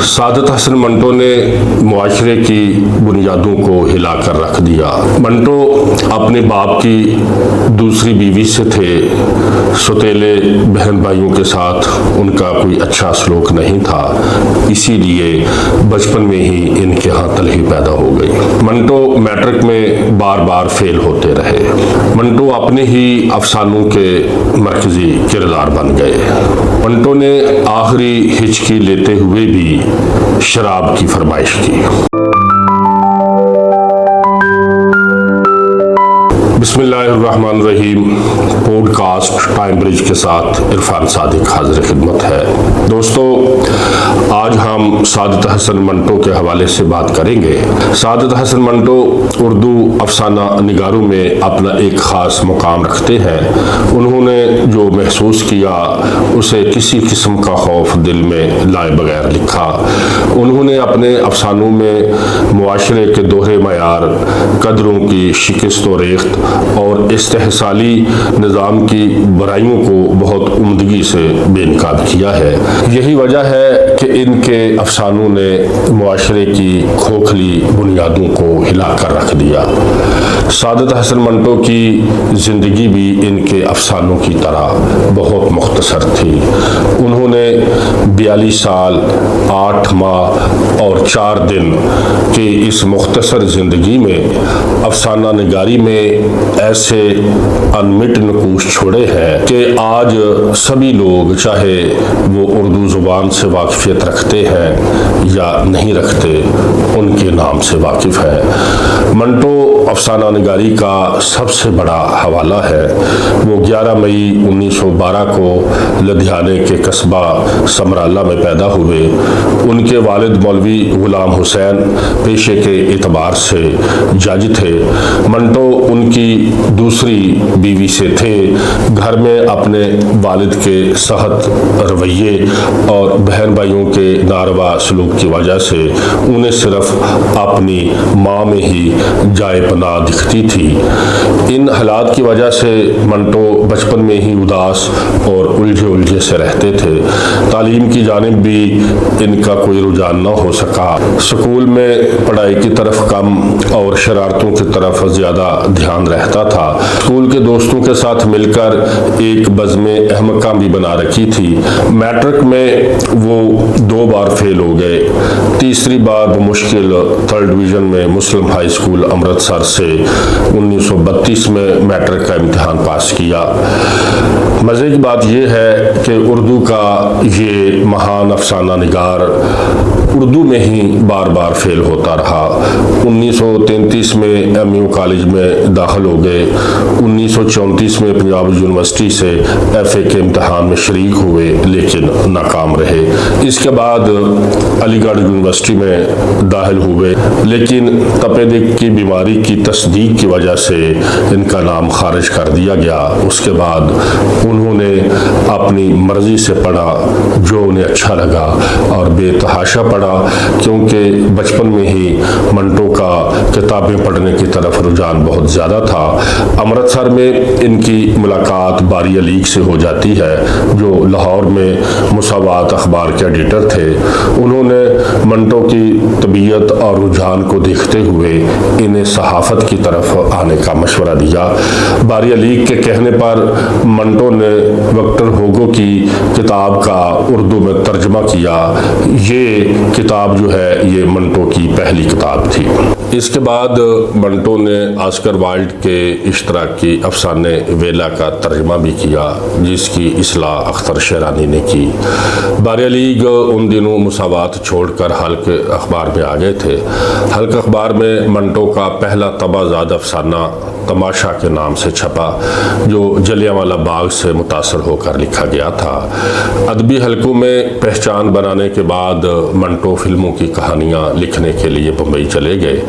سعادت حسن منٹو نے معاشرے کی بنیادوں کو ہلا کر رکھ دیا۔ منٹو اپنے باپ کی دوسری بیوی سے تھے، سوتیلے بہن بھائیوں کے ساتھ ان کا کوئی اچھا سلوک نہیں تھا، اسی لیے بچپن میں ہی ان کے ہاں تلخی پیدا ہو گئی۔ منٹو میٹرک میں بار بار فیل ہوتے رہے۔ منٹو اپنے ہی افسانوں کے مرکزی کردار بن گئے۔ منٹو نے آخری ہچکی لیتے ہوئے بھی شراب کی فرمائش کی۔ بسم اللہ الرحمن الرحیم۔ پوڈ کاسٹ ٹائم برج کے ساتھ عرفان صادق حاضر خدمت ہے۔ دوستو، آج ہم سعادت حسن منٹو کے حوالے سے بات کریں گے۔ سعادت حسن منٹو اردو افسانہ نگاروں میں اپنا ایک خاص مقام رکھتے ہیں۔ انہوں نے جو محسوس کیا اسے کسی قسم کا خوف دل میں لائے بغیر لکھا۔ انہوں نے اپنے افسانوں میں معاشرے کے دوہرے معیار، قدروں کی شکست و ریخت اور استحصالی نظام کی برائیوں کو بہت عمدگی سے بے نقاب کیا ہے۔ یہی وجہ ہے کہ ان کے افسانوں نے معاشرے کی کھوکھلی بنیادوں کو ہلا کر رکھ دیا۔ سعادت حسن منٹو کی زندگی بھی ان کے افسانوں کی طرح بہت مختصر تھی۔ انہوں نے 42 سال 8 ماہ اور 4 دن کی اس مختصر زندگی میں افسانہ نگاری میں ایسے انمٹ نقوش چھوڑے ہیں کہ آج سبھی لوگ، چاہے وہ اردو زبان سے واقفیت رکھتے ہیں یا نہیں رکھتے، ان کے نام سے واقف ہے۔ منٹو افسانہ نگاری کا سب سے بڑا حوالہ ہے۔ وہ 11 مئی 1912 کو لدھیانے کے قصبہ سمرالہ میں پیدا ہوئے۔ ان کے والد مولوی غلام حسین پیشے کے اعتبار سے جج تھے۔ منٹو ان کی دوسری بیوی سے تھے۔ گھر میں اپنے والد کے سخت رویے اور بہن بھائیوں کے ناروا سلوک کی وجہ سے انہیں صرف اپنی ماں میں ہی جائے پناہ دکھتی تھی۔ ان حالات کی وجہ سے منٹو بچپن میں ہی اداس اور الجھے سے رہتے تھے۔ تعلیم کی جانب بھی ان کا کوئی رجحان نہ ہو سکا۔ سکول میں پڑھائی کی طرف کم اور شرارتوں کی طرف زیادہ دھیان رہتا تھا۔ اسکول کے دوستوں کے ساتھ مل کر ایک بزم احمقہ بھی بنا رکھی تھی۔ میٹرک میں وہ 2 بار فیل ہو گئے۔ تیسری بار بمشکل 3rd ڈویژن میں مسلم ہائی اسکول امرتسر سے 1932 میں میٹرک کا امتحان پاس کیا۔ مزے کی بات یہ ہے کہ اردو کا یہ مہان افسانہ نگار اردو میں ہی بار بار فیل ہوتا رہا۔ 1933 میں MU کالج میں داخل ہو گئے۔ 1934 میں پنجاب یونیورسٹی سے FA کے امتحان میں شریک ہوئے لیکن ناکام رہے۔ اس کے بعد علی گڑھ یونیورسٹی میں داخل ہوئے لیکن تپے دل کی بیماری کی تصدیق کی وجہ سے ان کا نام خارج کر دیا گیا۔ اس کے بعد انہوں نے اپنی مرضی سے پڑھا جو انہیں اچھا لگا اور بے تحاشا پڑھا، کیونکہ بچپن میں ہی منٹو کا کتابیں پڑھنے کی طرف رجحان بہت زیادہ تھا۔ امرتسر میں ان کی ملاقات باریہ لیگ سے ہو جاتی ہے جو لاہور میں مساوات اخبار کے ایڈیٹر تھے۔ انہوں نے منٹو کی طبیعت اور رجحان کو دیکھتے ہوئے انہیں صحافت کی طرف آنے کا مشورہ دیا۔ باریہ لیگ کے کہنے پر منٹو نے وکٹر ہوگو کی کتاب کا اردو میں ترجمہ کیا۔ یہ کتاب جو ہے یہ منٹو کی پہلی کتاب تھی۔ اس کے بعد منٹو نے آسکر وائلڈ کے اشتراکی افسانے ویلا کا ترجمہ بھی کیا جس کی اصلاح اختر شیرانی نے کی۔ باریہ لیگ ان دنوں مساوات چھوڑ کر حلق اخبار میں آ گئے تھے۔ حلق اخبار میں منٹو کا پہلا طبع زاد افسانہ تماشا کے نام سے چھپا جو جلیانوالہ باغ سے متاثر ہو کر لکھا گیا تھا۔ ادبی حلقوں میں پہچان بنانے کے بعد منٹو فلموں کی کہانیاں لکھنے کے لیے بمبئی چلے گئے۔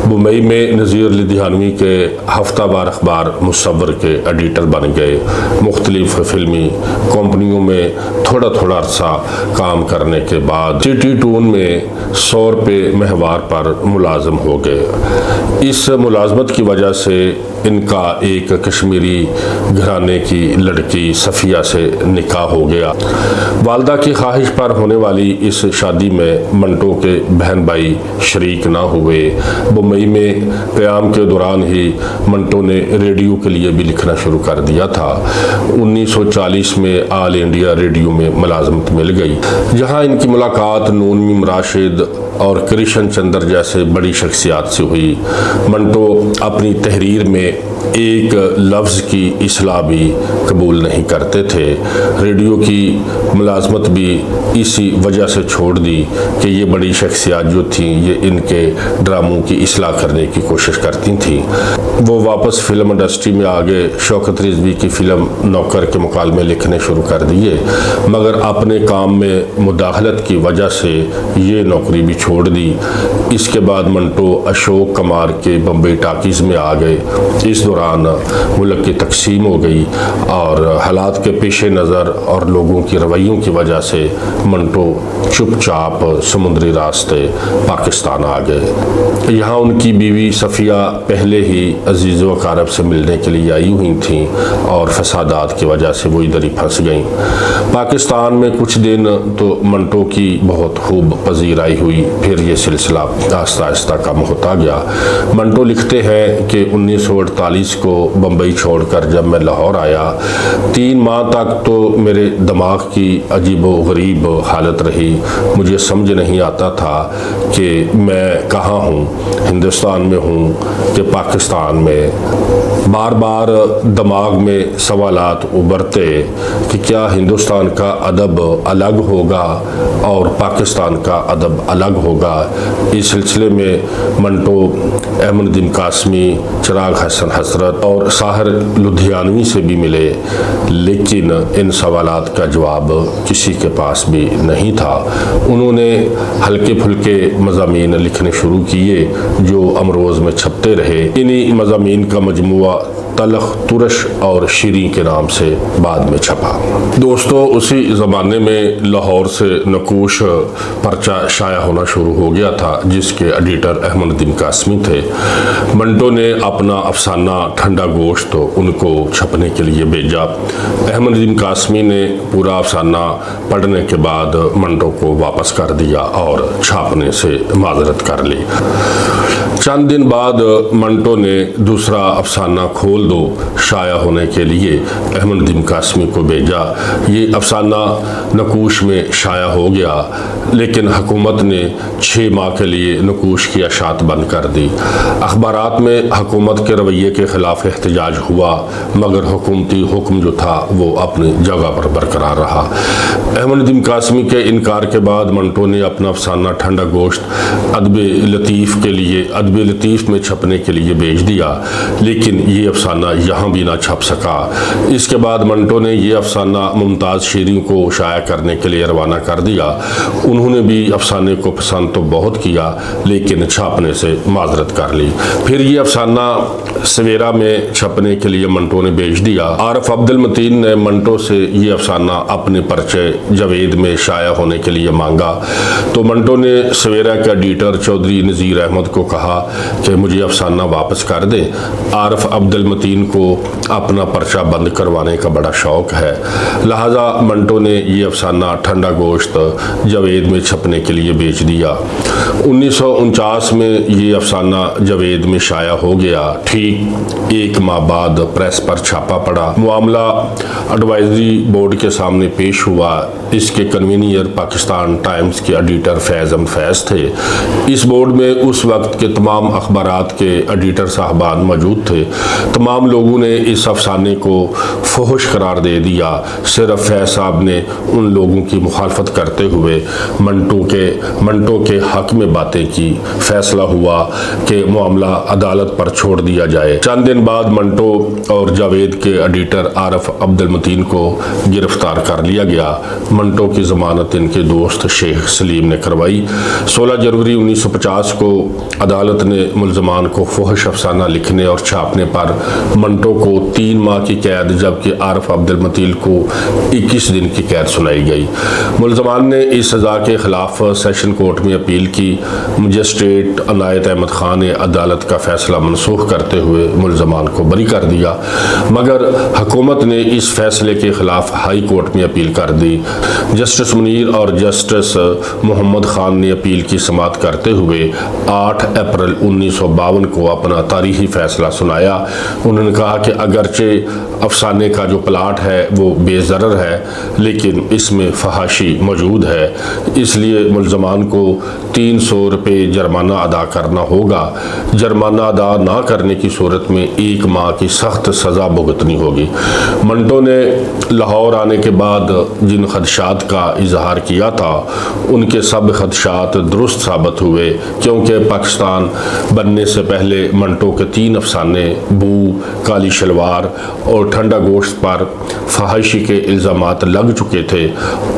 بمبئی میں نذیر لدھیانوی کے ہفتہ وار اخبار مصور کے ایڈیٹر بن گئے۔ مختلف فلمی کمپنیوں میں تھوڑا عرصہ کام کرنے کے بعد ٹی ٹون میں 100 روپے ماہوار پر ملازم ہو گئے۔ اس ملازمت کی وجہ سے ان کا ایک کشمیری گھرانے کی لڑکی صفیہ سے نکاح ہو گیا۔ والدہ کی خواہش پر ہونے والی اس شادی میں منٹو کے بہن بھائی شریک نہ ہوئے۔ بمبئی میں قیام کے دوران ہی منٹو نے ریڈیو کے لیے بھی لکھنا شروع کر دیا تھا۔ 1940 میں آل انڈیا ریڈیو میں ملازمت مل گئی، جہاں ان کی ملاقات نون میم راشد اور کرشن چندر جیسے بڑی شخصیات سے ہوئی۔ منٹو اپنی تحریر میں ایک لفظ کی اصلاح بھی قبول نہیں کرتے تھے۔ ریڈیو کی ملازمت بھی اسی وجہ سے چھوڑ دی کہ یہ بڑی شخصیات جو تھیں یہ ان کے ڈراموں کی اصلاح کرنے کی کوشش کرتی تھیں۔ وہ واپس فلم انڈسٹری میں آگے شوکت رضوی کی فلم نوکر کے مکالمے لکھنے شروع کر دیے، مگر اپنے کام میں مداخلت کی وجہ سے یہ نوکری بھی چھوڑ دی۔ اس کے بعد منٹو اشوک کمار کے بمبئی ٹاکیز میں آ گئے۔ اس دوران ملک کی تقسیم ہو گئی اور حالات کے پیش نظر اور لوگوں کی رویوں کی وجہ سے منٹو چپ چاپ سمندری راستے پاکستان آ گئے۔ یہاں ان کی بیوی صفیہ پہلے ہی عزیز و اقارب سے ملنے کے لیے آئی ہوئی تھیں اور فسادات کی وجہ سے وہ ادھر ہی پھنس گئیں۔ پاکستان میں کچھ دن تو منٹو کی بہت خوب پذیرائی ہوئی، پھر یہ سلسلہ آہستہ آہستہ کم ہوتا گیا۔ منٹو لکھتے ہیں کہ 1948 کو بمبئی چھوڑ کر جب میں لاہور آیا، 3 ماہ تک تو میرے دماغ کی عجیب و غریب حالت رہی۔ مجھے سمجھ نہیں آتا تھا کہ میں کہاں ہوں، ہندوستان میں ہوں کہ پاکستان میں۔ بار بار دماغ میں سوالات ابھرتے کہ کیا ہندوستان کا ادب الگ ہوگا اور پاکستان کا ادب الگ ہوگا۔ اس سلسلے میں منٹو احمد ندیم قاسمی، چراغ حسن حسرت اور ساحر لدھیانوی سے بھی ملے، لیکن ان سوالات کا جواب کسی کے پاس بھی نہیں تھا۔ انہوں نے ہلکے پھلکے مضامین لکھنے شروع کیے جو امروز میں چھپتے رہے۔ انہی مضامین کا مجموعہ تلخ، ترش اور شیریں کے نام سے بعد میں چھپا۔ دوستو، اسی زمانے میں لاہور سے نقوش پرچہ شائع ہونا شروع ہو گیا تھا جس کے ایڈیٹر احمد ندیم قاسمی تھے۔ منٹو نے اپنا افسانہ ٹھنڈا گوشت ان کو چھپنے کے لیے بھیجا۔ احمد ندیم قاسمی نے پورا افسانہ پڑھنے کے بعد منٹو کو واپس کر دیا اور چھاپنے سے معذرت کر لی۔ چند دن بعد منٹو نے دوسرا افسانہ کھول دو شائع ہونے کے لیے احمد ندیم قاسمی کو بھیجا۔ یہ افسانہ نقوش میں شائع ہو گیا، لیکن حکومت نے 6 ماہ کے لیے نقوش کی اشاعت بند کر دی۔ اخبارات میں حکومت کے رویے کے خلاف احتجاج ہوا، مگر حکومتی حکم جو تھا وہ اپنی جگہ پر برقرار رہا۔ احمد ندیم قاسمی کے انکار کے بعد منٹو نے اپنا افسانہ ٹھنڈا گوشت ادب لطیف میں چھپنے کے لیے بھیج دیا، لیکن یہ افسانہ یہاں بھی نہ چھپ سکا۔ اس کے بعد منٹو نے یہ افسانہ ممتاز شیریں کو شائع کرنے کے لیے روانہ کر دیا۔ انہوں نے بھی افسانے کو پسند تو بہت کیا، لیکن چھاپنے سے معذرت کر لی۔ پھر یہ افسانہ سویرا میں چھپنے کے لیے منٹو نے بھیج دیا۔ عارف عبد المتین نے منٹو سے یہ افسانہ اپنے پرچے جاوید میں شائع ہونے کے لیے مانگا، تو منٹو نے سویرا کا ایڈیٹر چودھری نذیر احمد کو کہا کہ مجھے افسانہ واپس کر دیں۔ عارف عبد المتین کو اپنا پرچہ بند کروانے کا بڑا شوق ہے، لہٰذا منٹو نے یہ افسانہ ٹھنڈا گوشت جاوید میں چھپنے کے لیے بھیج دیا۔ 1949 میں یہ افسانہ جاوید میں شائع ہو گیا۔ ٹھیک 1 ماہ بعد پریس پر چھاپا پڑا۔ معاملہ ایڈوائزری بورڈ کے سامنے پیش ہوا۔ اس کے کنوینر پاکستان ٹائمز کے ایڈیٹر فیض احمد فیض تھے۔ اس بورڈ میں اس وقت کے تمام اخبارات کے ایڈیٹر صاحبان موجود تھے۔ تمام لوگوں نے اس افسانے کو فحش قرار دے دیا۔ صرف فیض صاحب نے ان لوگوں کی مخالفت کرتے ہوئے منٹو کے حق میں باتیں کی۔ فیصلہ ہوا کہ معاملہ عدالت پر چھوڑ دیا جائے۔ چند دن بعد منٹو اور جاوید کے ایڈیٹر عارف عبد المتین کو گرفتار کر لیا گیا۔ منٹو کی ضمانت ان کے دوست شیخ سلیم نے کروائی۔ 16 جنوری 1950 کو عدالت نے ملزمان کو فحش افسانہ لکھنے اور چھاپنے پر منٹو کو 3 ماہ کی قید جبکہ عارف عبدالمطیل کو 21 دن کی قید سنائی گئی۔ ملزمان نے اس سزا کے خلاف سیشن کورٹ میں اپیل کی۔ مجسٹریٹ عنایت احمد خان نے عدالت کا فیصلہ منسوخ کرتے ہوئے ملزمان کو بری کر دیا، مگر حکومت نے اس فیصلے کے خلاف ہائی کورٹ میں اپیل کر دی۔ جسٹس منیر اور جسٹس محمد خان نے اپیل کی سماعت کرتے ہوئے 8 اپریل 1952 کو اپنا تاریخی فیصلہ سنایا۔ انہوں نے کہا کہ اگرچہ افسانے کا جو پلاٹ ہے وہ بے ضرر ہے، لیکن اس میں فحاشی موجود ہے، اس لیے ملزمان کو 300 روپے جرمانہ ادا کرنا ہوگا۔ جرمانہ ادا نہ کرنے کی صورت میں 1 ماہ کی سخت سزا بھگتنی ہوگی۔ منٹو نے لاہور آنے کے بعد جن خدشات کا اظہار کیا تھا ان کے سب خدشات درست ثابت ہوئے، کیونکہ پاکستان بننے سے پہلے منٹو کے 3 افسانے بو، کالی شلوار اور ٹھنڈا گوشت پر فحاشی کے الزامات لگ چکے تھے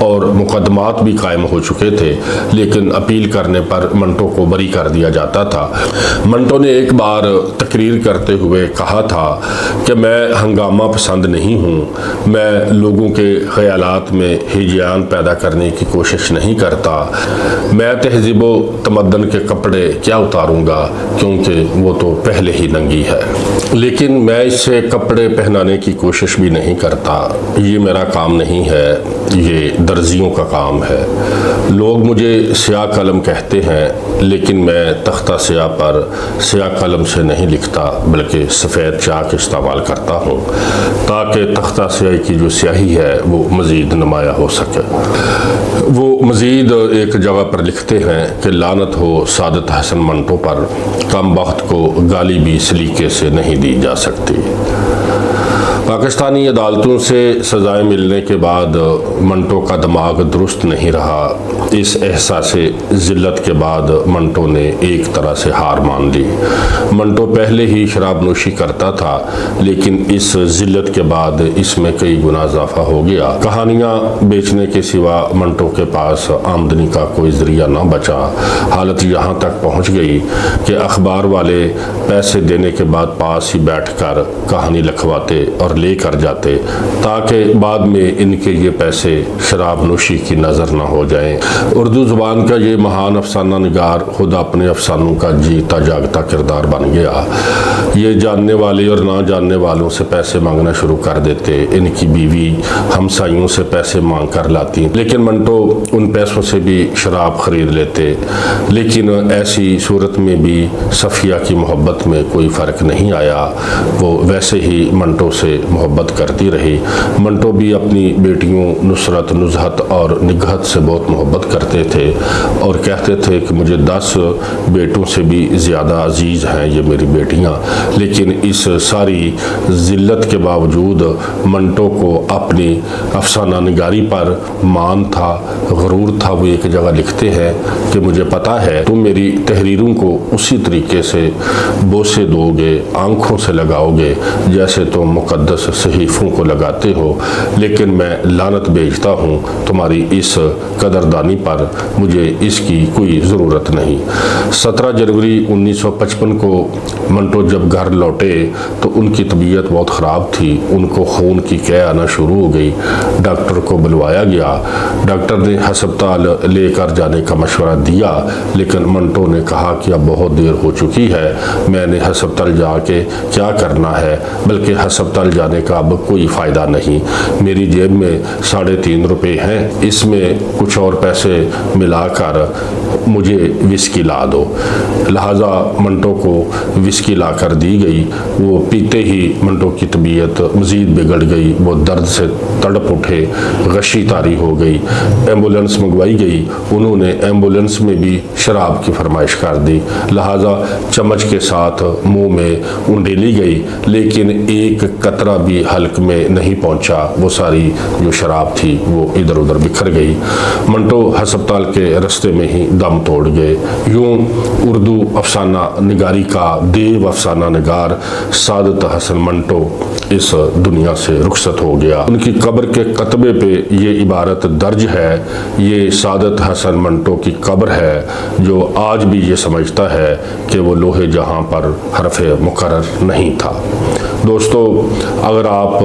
اور مقدمات بھی قائم ہو چکے تھے، لیکن اپیل کرنے پر منٹو کو بری کر دیا جاتا تھا۔ منٹو نے ایک بار تقریر کرتے ہوئے کہا تھا کہ میں ہنگامہ پسند نہیں ہوں، میں لوگوں کے خیالات میں ہیجان پیدا کرنے کی کوشش نہیں کرتا، میں تہذیب و تمدن کے کپڑے کیا اتاروں گا کیونکہ وہ تو پہلے ہی ننگی ہے، لیکن میں اس سے کپڑے پہنانے کی کوشش بھی نہیں کرتا، یہ میرا کام نہیں ہے، یہ درزیوں کا کام ہے۔ لوگ مجھے سیاہ قلم کہتے ہیں، لیکن میں تختہ سیاہ پر سیاہ قلم سے نہیں لکھتا بلکہ سفید چاک استعمال کرتا ہوں تاکہ تختہ سیاہی کی جو سیاہی ہے وہ مزید نمایاں ہو سکے۔ وہ مزید ایک جگہ پر لکھتے ہیں کہ لعنت ہو سعادت حسن منٹو پر، کم بخت کو گالی بھی سلیقے سے نہیں دی جا سکتی۔ پاکستانی عدالتوں سے سزائیں ملنے کے بعد منٹو کا دماغ درست نہیں رہا۔ اس احساس ذلت کے بعد منٹو نے ایک طرح سے ہار مان لی۔ منٹو پہلے ہی شراب نوشی کرتا تھا، لیکن اس ذلت کے بعد اس میں کئی گنا اضافہ ہو گیا۔ کہانیاں بیچنے کے سوا منٹو کے پاس آمدنی کا کوئی ذریعہ نہ بچا۔ حالت یہاں تک پہنچ گئی کہ اخبار والے پیسے دینے کے بعد پاس ہی بیٹھ کر کہانی لکھواتے اور لے کر جاتے تاکہ بعد میں ان کے یہ پیسے شراب نوشی کی نظر نہ ہو جائیں۔ اردو زبان کا یہ مہان افسانہ نگار خود اپنے افسانوں کا جیتا جاگتا کردار بن گیا۔ یہ جاننے والے اور نہ جاننے والوں سے پیسے مانگنا شروع کر دیتے، ان کی بیوی ہمسائیوں سے پیسے مانگ کر لاتی، لیکن منٹو ان پیسوں سے بھی شراب خرید لیتے۔ لیکن ایسی صورت میں بھی صفیہ کی محبت میں کوئی فرق نہیں آیا، وہ ویسے ہی منٹو سے محبت کرتی رہی۔ منٹو بھی اپنی بیٹیوں نصرت، نزہت اور نگہت سے بہت محبت کرتے تھے اور کہتے تھے کہ مجھے 10 بیٹوں سے بھی زیادہ عزیز ہیں یہ میری بیٹیاں۔ لیکن اس ساری ذلت کے باوجود منٹو کو اپنی افسانہ نگاری پر مان تھا، غرور تھا۔ وہ ایک جگہ لکھتے ہیں کہ مجھے پتا ہے تم میری تحریروں کو اسی طریقے سے بوسے دو گے، آنکھوں سے لگاؤ گے جیسے تم مقدس صحیفوں کو لگاتے ہو، لیکن میں لعنت بھیجتا ہوں تمہاری اس قدردانی پر، مجھے اس کی کوئی ضرورت نہیں۔ 17 جنوری 1955 کو منٹو جب گھر لوٹے تو ان کی طبیعت بہت خراب تھی، ان کو خون کی قے آنا شروع ہو گئی۔ ڈاکٹر کو بلوایا گیا، ڈاکٹر نے ہسپتال لے کر جانے کا مشورہ دیا، لیکن منٹو نے کہا کہ اب بہت دیر ہو چکی ہے، میں نے ہسپتال جا کے کیا کرنا ہے، بلکہ ہسپتال جانے کا اب کوئی فائدہ نہیں، میری جیب میں 3.5 روپے ہیں، اس میں کچھ اور پیسے ملا کر مجھے وسکی لا دو۔ لہٰذا منٹو کو وسکی لا کر دی گئی۔ وہ پیتے ہی منٹو کی طبیعت مزید بگڑ گئی، وہ درد سے تڑپ اٹھے، غشی طاری ہو گئی۔ ایمبولنس منگوائی گئی، انہوں نے ایمبولنس میں بھی شراب کی فرمائش کر دی، لہٰذا چمچ کے ساتھ منہ میں انڈیلی گئی، لیکن ایک قطرہ بھی حلق میں نہیں پہنچا، وہ ساری جو شراب تھی وہ ادھر ادھر بکھر گئی۔ منٹو ہسپتال کے رستے میں ہی دم توڑ گئے۔ یوں اردو افسانہ نگاری کا دیو افسانہ نگار سعادت حسن منٹو اس دنیا سے رخصت ہو گیا۔ ان کی قبر کے کتبے پہ یہ عبارت درج ہے، یہ سعادت حسن منٹو کی قبر ہے جو آج بھی یہ سمجھتا ہے کہ وہ لوح جہاں پر حرف مقرر نہیں تھا۔ دوستو اگر آپ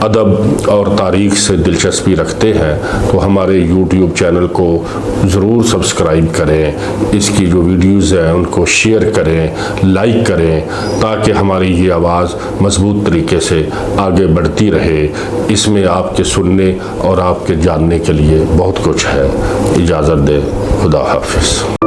ادب اور تاریخ سے دلچسپی رکھتے ہیں تو ہمارے یوٹیوب چینل کو ضرور سبسکرائب کریں، اس کی جو ویڈیوز ہیں ان کو شیئر کریں، لائک کریں، تاکہ ہماری یہ آواز مضبوط طریقے سے آگے بڑھتی رہے۔ اس میں آپ کے سننے اور آپ کے جاننے کے لیے بہت کچھ ہے۔ اجازت دیں، خدا حافظ۔